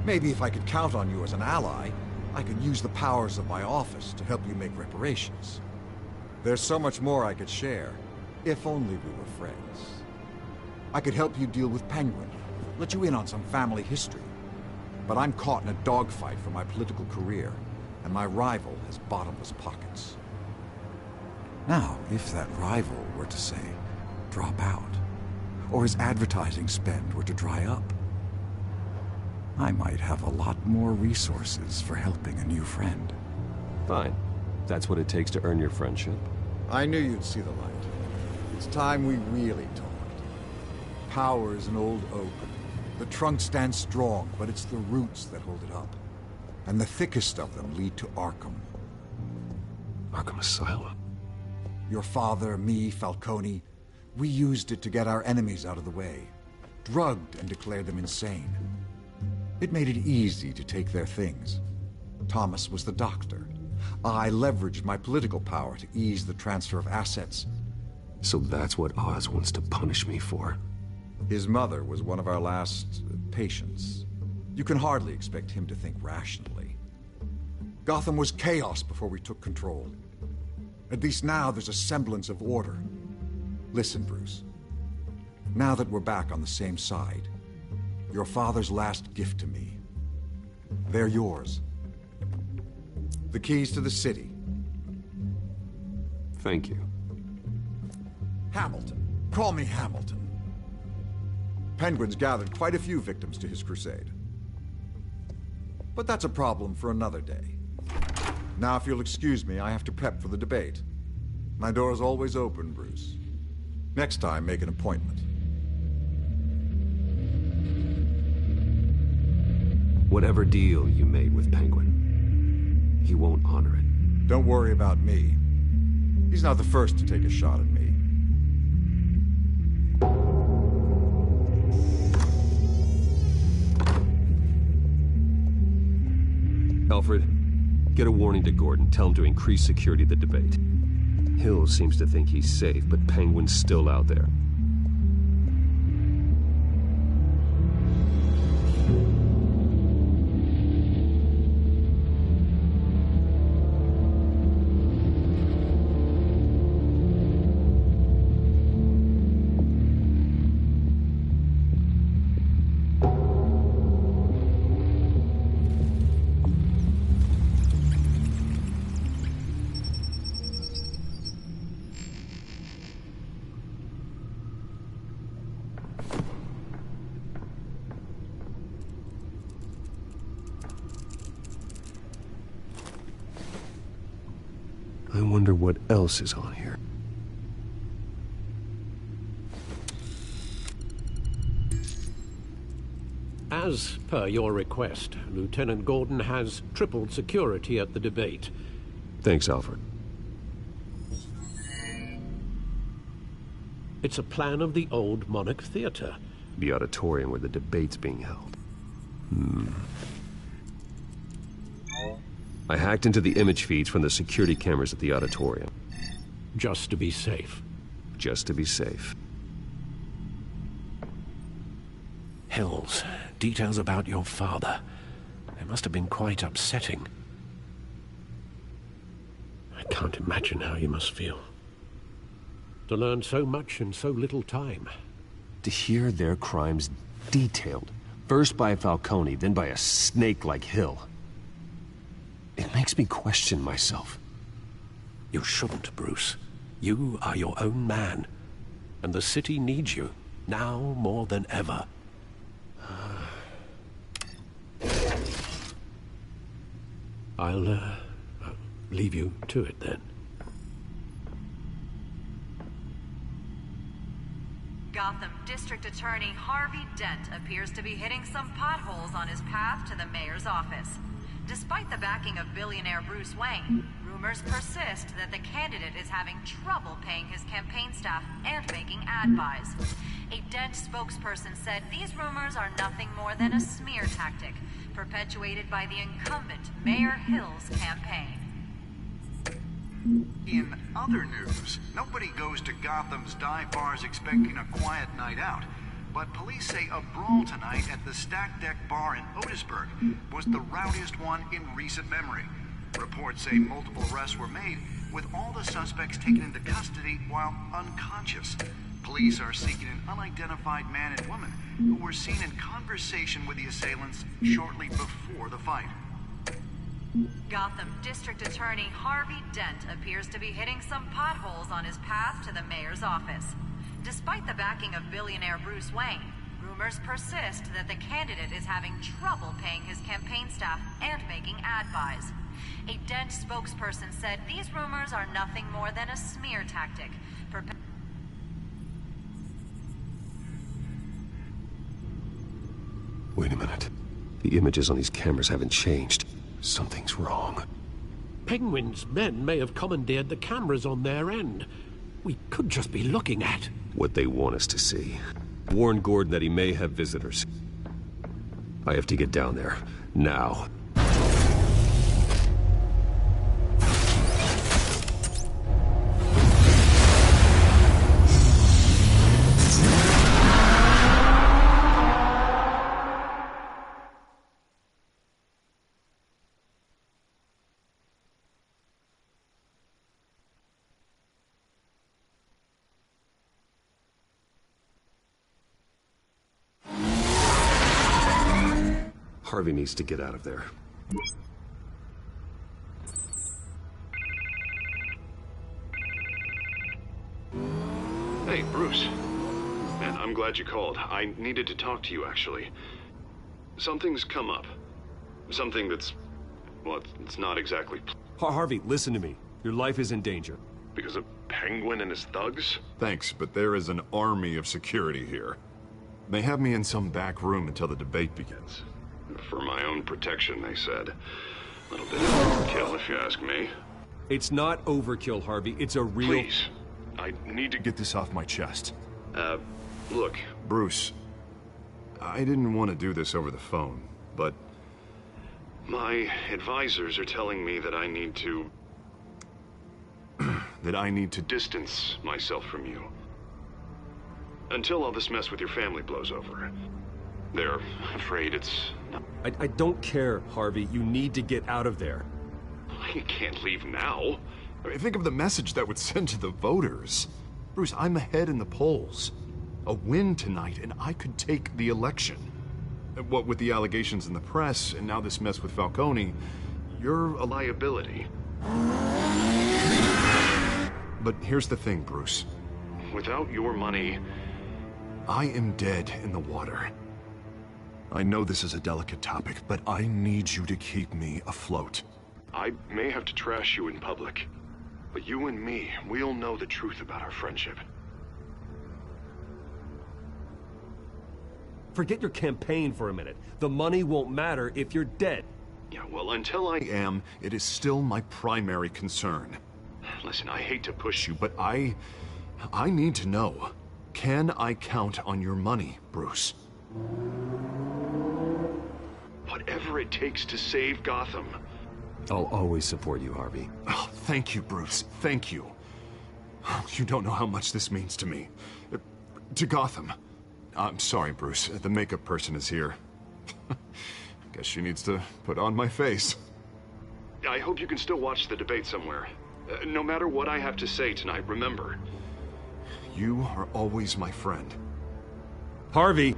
Maybe if I could count on you as an ally, I could use the powers of my office to help you make reparations. There's so much more I could share, if only we were friends. I could help you deal with Penguin, let you in on some family history. But I'm caught in a dogfight for my political career, and my rival has bottomless pockets. Now, if that rival were to say, drop out, or his advertising spend were to dry up, I might have a lot more resources for helping a new friend. Fine. That's what it takes to earn your friendship. I knew you'd see the light. It's time we really talked. Power is an old oak. The trunk stands strong, but it's the roots that hold it up. And the thickest of them lead to Arkham. Arkham Asylum? Your father, me, Falcone, we used it to get our enemies out of the way. Drugged and declared them insane. It made it easy to take their things. Thomas was the doctor. I leveraged my political power to ease the transfer of assets. So that's what Oz wants to punish me for. His mother was one of our last patients. You can hardly expect him to think rationally. Gotham was chaos before we took control. At least now there's a semblance of order. Listen, Bruce. Now that we're back on the same side, your father's last gift to me, they're yours. The keys to the city. Thank you. Hamilton. Call me Hamilton. Penguin's gathered quite a few victims to his crusade. But that's a problem for another day. Now, if you'll excuse me, I have to prep for the debate. My door is always open, Bruce. Next time, make an appointment. Whatever deal you made with Penguin, he won't honor it. Don't worry about me. He's not the first to take a shot at me. Alfred, get a warning to Gordon. Tell him to increase security at the debate. Hill seems to think he's safe, but Penguin's still out there. I wonder what else is on here. As per your request, Lieutenant Gordon has tripled security at the debate. Thanks, Alfred. It's a plan of the old Monarch Theater. The auditorium where the debate's being held. I hacked into the image feeds from the security cameras at the auditorium. Just to be safe. Just to be safe. Hills, details about your father. They must have been quite upsetting. I can't imagine how you must feel. To learn so much in so little time. To hear their crimes detailed, first by Falcone, then by a snake like Hill. It makes me question myself. You shouldn't, Bruce. You are your own man. And the city needs you, now more than ever. I'll leave you to it then. Gotham District Attorney Harvey Dent appears to be hitting some potholes on his path to the mayor's office. Despite the backing of billionaire Bruce Wayne, rumors persist that the candidate is having trouble paying his campaign staff and making ad buys. A Dent spokesperson said these rumors are nothing more than a smear tactic, perpetuated by the incumbent Mayor Hill's campaign. In other news, nobody goes to Gotham's dive bars expecting a quiet night out. But police say a brawl tonight at the Stack Deck Bar in Otisburg was the rowdiest one in recent memory. Reports say multiple arrests were made, with all the suspects taken into custody while unconscious. Police are seeking an unidentified man and woman who were seen in conversation with the assailants shortly before the fight. Gotham District Attorney Harvey Dent appears to be hitting some potholes on his path to the mayor's office. Despite the backing of billionaire Bruce Wayne, rumors persist that the candidate is having trouble paying his campaign staff and making ad buys. A Dent spokesperson said these rumors are nothing more than a smear tactic. Wait a minute. The images on these cameras haven't changed. Something's wrong. Penguin's men may have commandeered the cameras on their end. We could just be looking at what they want us to see. Warn Gordon that he may have visitors. I have to get down there, now. Harvey needs to get out of there. Hey, Bruce. Man, I'm glad you called. I needed to talk to you, actually. Something's come up. Something that's... well, it's not exactly... Harvey, listen to me. Your life is in danger. Because of Penguin and his thugs? Thanks, but there is an army of security here. They have me in some back room until the debate begins. For my own protection, they said. A little bit of overkill, if you ask me. It's not overkill, Harvey. It's a real... Please. I need to get this off my chest. Look. Bruce, I didn't want to do this over the phone, but... my advisors are telling me that I need to... that I need to distance myself from you. Until all this mess with your family blows over. They're afraid it's... I don't care, Harvey. You need to get out of there. You can't leave now. I mean, think of the message that would send to the voters. Bruce, I'm ahead in the polls. A win tonight, and I could take the election. What with the allegations in the press, and now this mess with Falcone, you're a liability. But here's the thing, Bruce. Without your money, I am dead in the water. I know this is a delicate topic, but I need you to keep me afloat. I may have to trash you in public, but you and me, we'll know the truth about our friendship. Forget your campaign for a minute. The money won't matter if you're dead. Yeah, well, until I am, it is still my primary concern. Listen, I hate to push you, but I need to know. Can I count on your money, Bruce? Whatever it takes to save Gotham. I'll always support you, Harvey. Oh, thank you, Bruce. Thank you. You don't know how much this means to me. To Gotham. I'm sorry, Bruce. The makeup person is here. Guess she needs to put on my face. I hope you can still watch the debate somewhere. No matter what I have to say tonight, remember, You are always my friend. Harvey!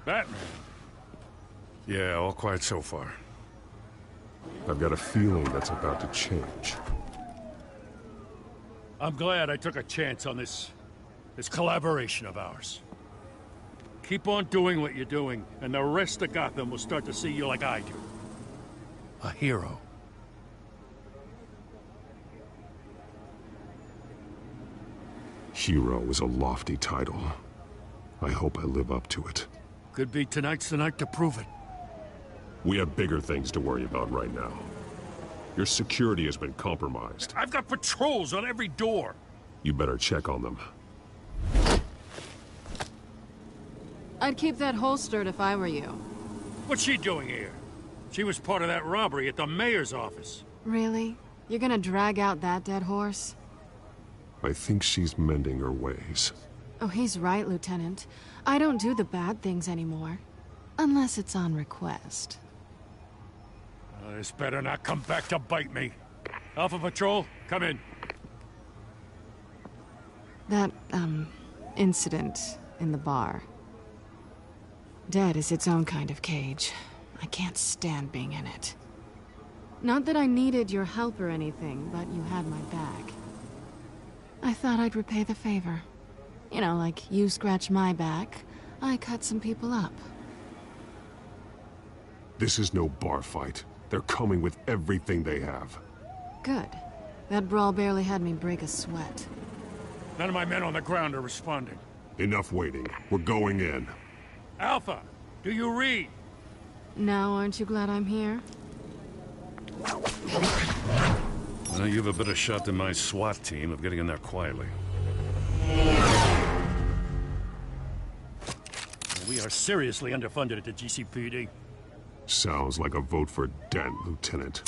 Batman. Yeah, all quiet so far. I've got a feeling that's about to change. I'm glad I took a chance on this collaboration of ours. Keep on doing what you're doing, and the rest of Gotham will start to see you like I do. A hero. Hero is a lofty title. I hope I live up to it. Could be tonight's the night to prove it. We have bigger things to worry about right now. Your security has been compromised. I've got patrols on every door. You better check on them. I'd keep that holstered if I were you. What's she doing here? She was part of that robbery at the mayor's office. Really? You're gonna drag out that dead horse? I think she's mending her ways. Oh, he's right, Lieutenant. I don't do the bad things anymore. Unless it's on request. This better not come back to bite me. Alpha Patrol, come in. That, incident in the bar. Dead is its own kind of cage. I can't stand being in it. Not that I needed your help or anything, but you had my back. I thought I'd repay the favor. You know, like you scratch my back, I cut some people up. This is no bar fight. They're coming with everything they have. Good. That brawl barely had me break a sweat. None of my men on the ground are responding. Enough waiting. We're going in. Alpha, do you read? Now, aren't you glad I'm here? Well, you have a better shot than my SWAT team of getting in there quietly. We are seriously underfunded at the GCPD. Sounds like a vote for Dent, Lieutenant.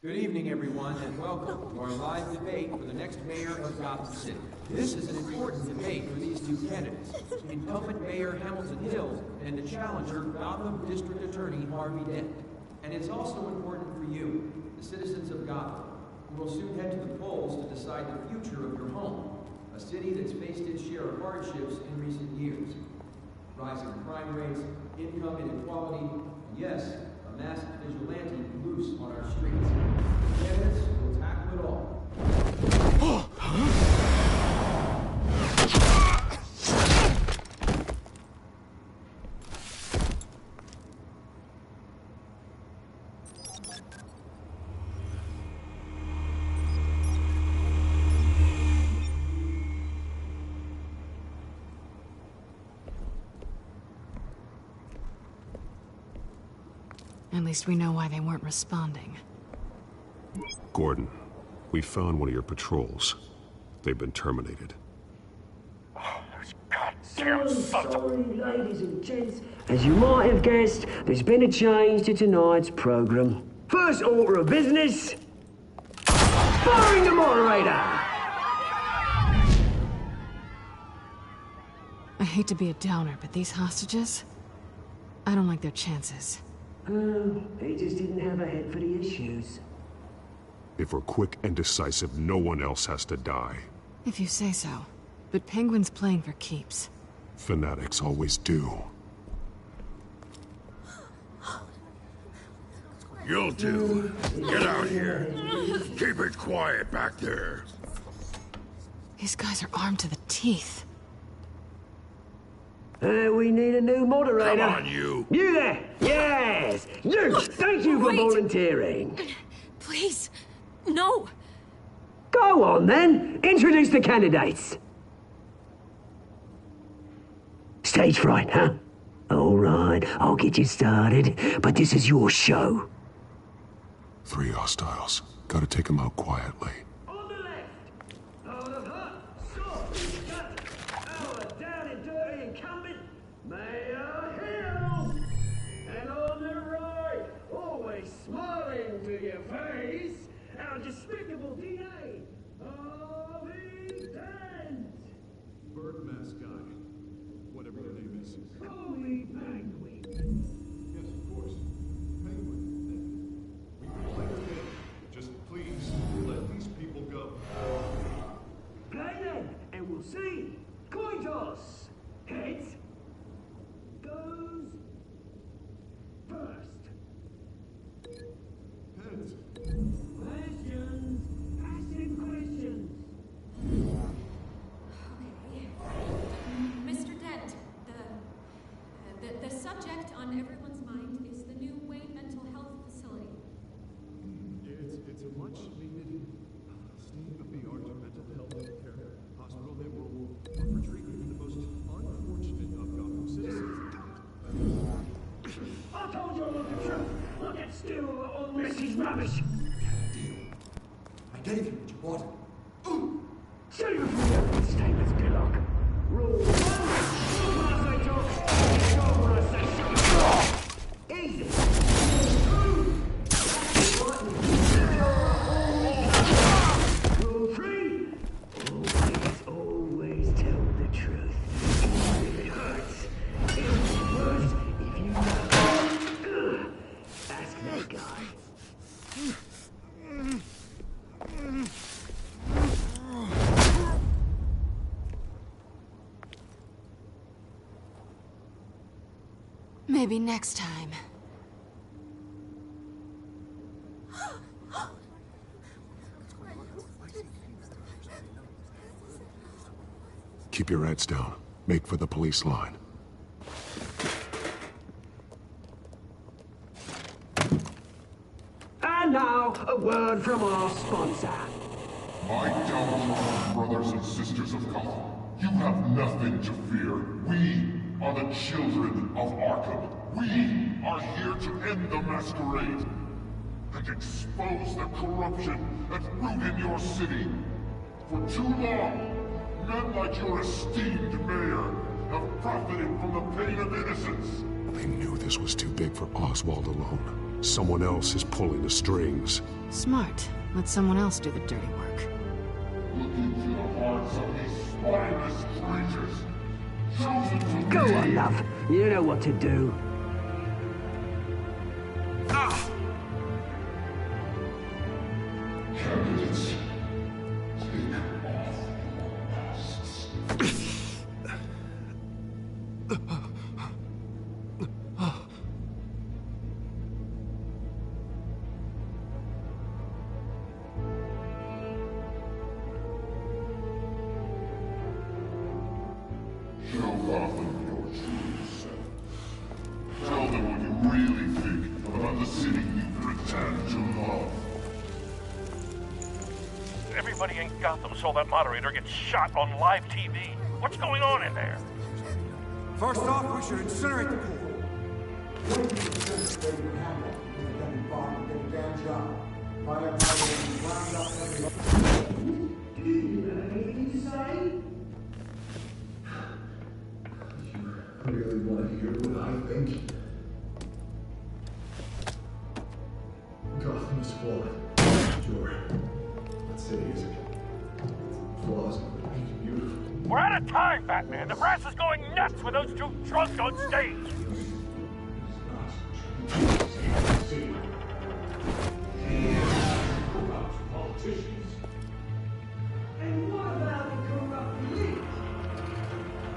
Good evening, everyone, and welcome to our live debate for the next mayor of Gotham City. This is an important debate for these two candidates, incumbent Mayor Hamilton Hill and the challenger, Gotham District Attorney Harvey Dent. And it's also important for you, the citizens of Gotham, who will soon head to the polls to decide the future of your home, a city that's faced its share of hardships in recent years. Rising crime rates, income inequality, and yes, a masked vigilante loose on our streets. Candidates will tackle it all. At least we know why they weren't responding. Gordon, we found one of your patrols. They've been terminated. Sorry, ladies and gents. As you might have guessed, there's been a change to tonight's program. First order of business, firing the moderator! I hate to be a downer, but these hostages? I don't like their chances. He just didn't have a head for the issues. If we're quick and decisive, no one else has to die. If you say so. But Penguin's playing for keeps. Fanatics always do. You'll do. Get out here. Keep it quiet back there. These guys are armed to the teeth. We need a new moderator. Come on, you. You there! Yes! You! Thank you for volunteering. Please. No. Go on, then. Introduce the candidates. Stage fright, huh? All right, I'll get you started, but this is your show. 3 hostiles. Gotta take them out quietly. On the left, out of hut, stop, cut, our down and dirty incumbent, Mayor Hill. And on the right, always smiling to your face, our despicable DA, Harvey Dent. Bird mask guy. Whatever your name is. Call me Penguin. Yes, of course. Penguin. We can play the game. Just please, let these people go. Play then, and we'll see. Coin toss. Heads goes first. Heads. Questions. Asking questions. Mr. Dent, the subject on everyone's mind is the new Wayne Mental Health Facility. It's a much-needed state-of-the-art mental health care hospital that will offer treatment for the most unfortunate of Gotham citizens. I told you I want the truth. Look at still all this rubbish. I gave you what you wanted. Save it for the opening statements, Pillock. Rule 1. Talk when I say talk. Talk when I say shut. Easy. Rule 3. Always tell the truth. Even if it hurts. It'll be worse if you know. Ask that guy. Maybe next time. Keep your heads down. Make for the police line. And now, a word from our sponsor. My downtrodden brothers and sisters of Gotham, you have nothing to fear. We are the children of Arkham. We are here to end the masquerade and expose the corruption at root in your city. For too long, men like your esteemed mayor have profited from the pain of innocence. They knew this was too big for Oswald alone. Someone else is pulling the strings. Smart. Let someone else do the dirty work. Look into the hearts of these spineless creatures. Chosen to Go be on, love. You know what to do. candidates. Take off your masks. Show Gotham your true self. Tell them what you really think about the city you pretend to love. Everybody in Gotham saw that moderator get shot on live TV. What's going on in there? First off, we should incinerate the pool. Really want to hear what I think? Gotham is flawed. Sure. That city is flaws, but it's beautiful. We're out of time, Batman. The brass is going nuts with those two drunks on stage. Corrupt politicians. And what about the corrupt police?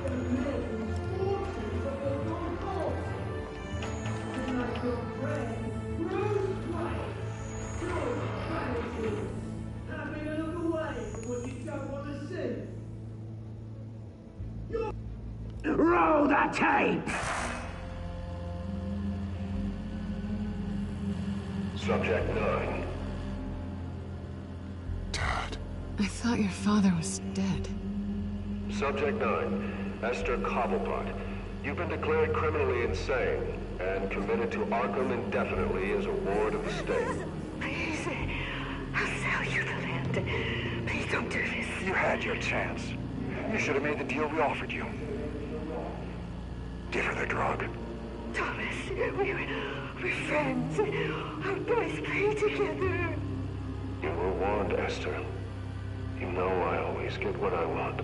The men whose fortunes are built on cost. And like your friend, Bruce Wayne. Your vanity. Having a look away from what you don't want to see. Roll the tape! Subject 9. Dad. I thought your father was dead. Subject 9, Esther Cobblepot. You've been declared criminally insane and committed to Arkham indefinitely as a ward of the state. Please, I'll sell you the land. Please don't do this. You had your chance. You should have made the deal we offered you. Give her the drug. Thomas, we're friends. Our boys play together. You were warned, Esther. You know I always get what I want.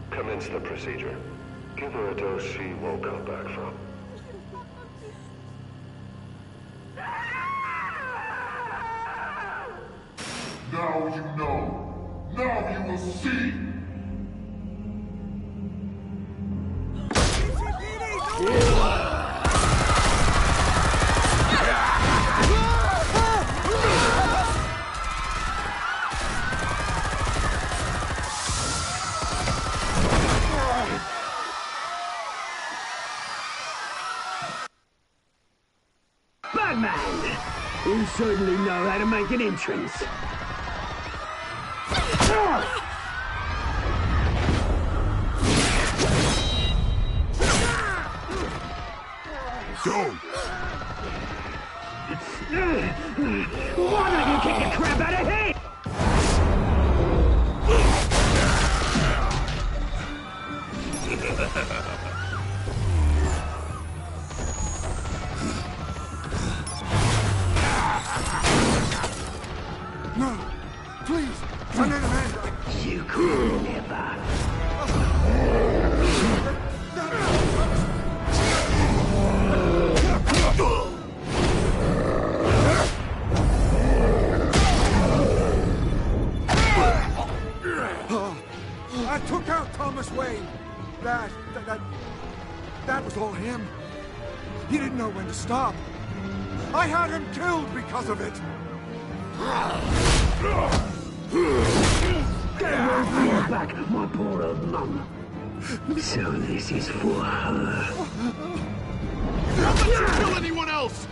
Commence the procedure. Give her a dose she won't come back from. Now you know. Now you will see. Batman! You certainly know how to make an entrance. Go! Why don't you kick the crap out of him? No! Please! I need a hand! You could never. I took out Thomas Wayne. That was all him. He didn't know when to stop. I had him killed because of it. Get away from your back, my poor old mum. So this is for her. Don't let you kill anyone else!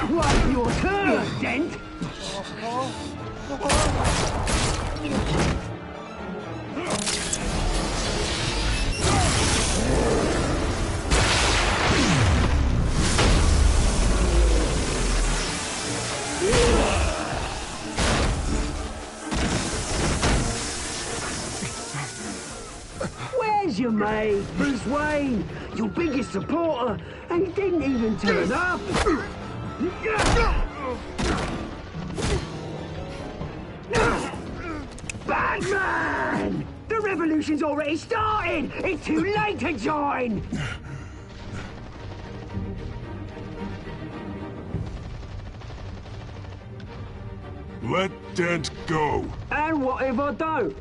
What's your turn, Dent? Where's your mate, Bruce Wayne? Your biggest supporter, and he didn't even turn up. Batman! The revolution's already started! It's too late to join! Let Dent go. And what if I don't?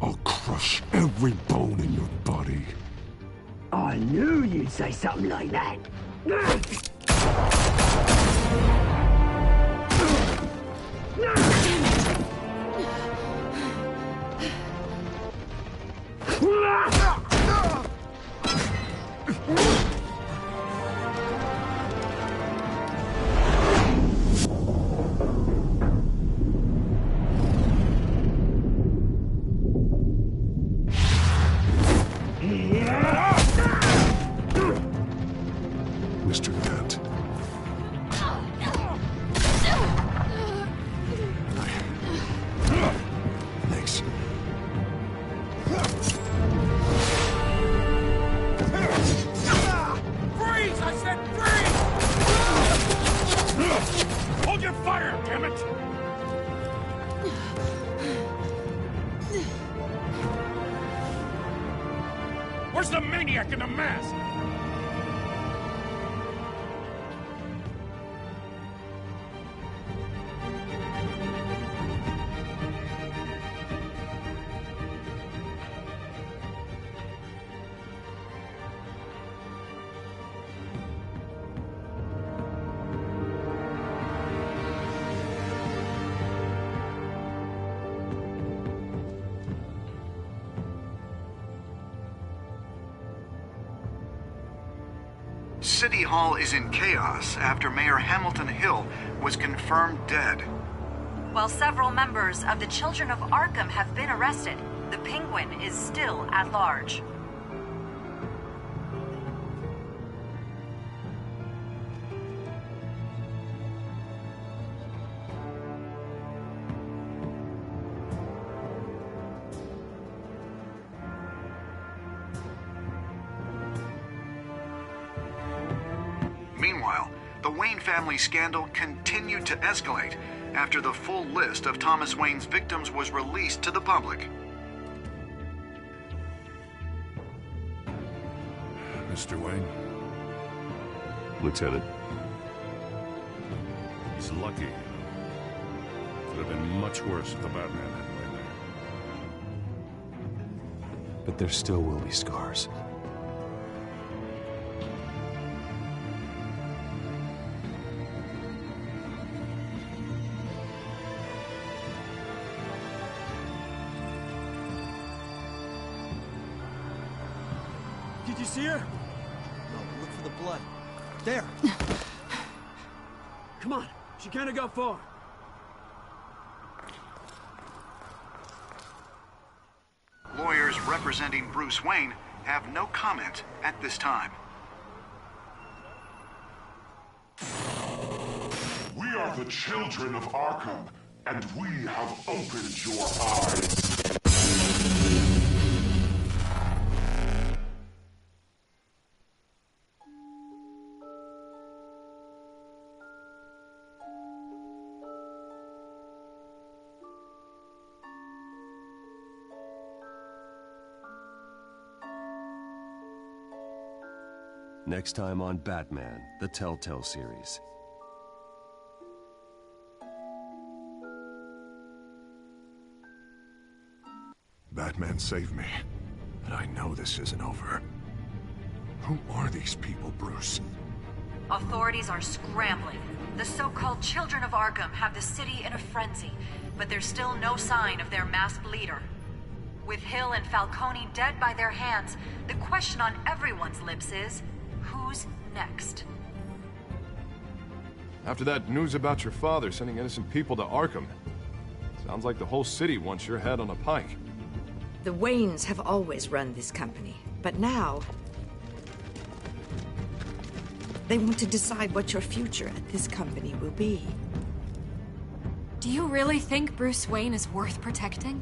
I'll crush every bone in your body. I knew you'd say something like that. Mr. Dent. Thanks. Freeze! I said freeze! Hold your fire, damn it! Where's the maniac in the mask? City Hall is in chaos after Mayor Hamilton Hill was confirmed dead. While several members of the Children of Arkham have been arrested, the Penguin is still at large. Meanwhile, the Wayne family scandal continued to escalate after the full list of Thomas Wayne's victims was released to the public. Mr. Wayne? Lieutenant. He's lucky. Could have been much worse if the Batman hadn't been there. But there still will be scars. Did you see her? No, look for the blood. There. Come on, she can't have got far. Lawyers representing Bruce Wayne have no comment at this time. We are the children of Arkham, and we have opened your eyes. Next time on Batman, the Telltale series. Batman saved me, but I know this isn't over. Who are these people, Bruce? Authorities are scrambling. The so-called Children of Arkham have the city in a frenzy, but there's still no sign of their masked leader. With Hill and Falcone dead by their hands, the question on everyone's lips is, who's next? After that news about your father sending innocent people to Arkham, sounds like the whole city wants your head on a pike. The Waynes have always run this company, but now they want to decide what your future at this company will be. Do you really think Bruce Wayne is worth protecting?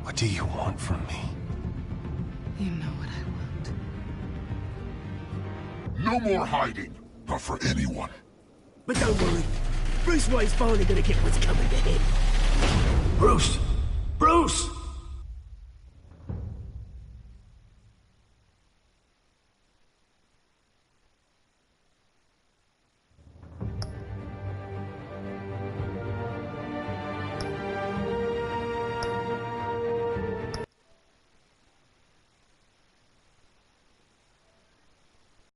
What do you want from me? You know what I No want. more hiding, not for anyone. But don't worry, Bruce Wayne's finally gonna get what's coming to him. Bruce!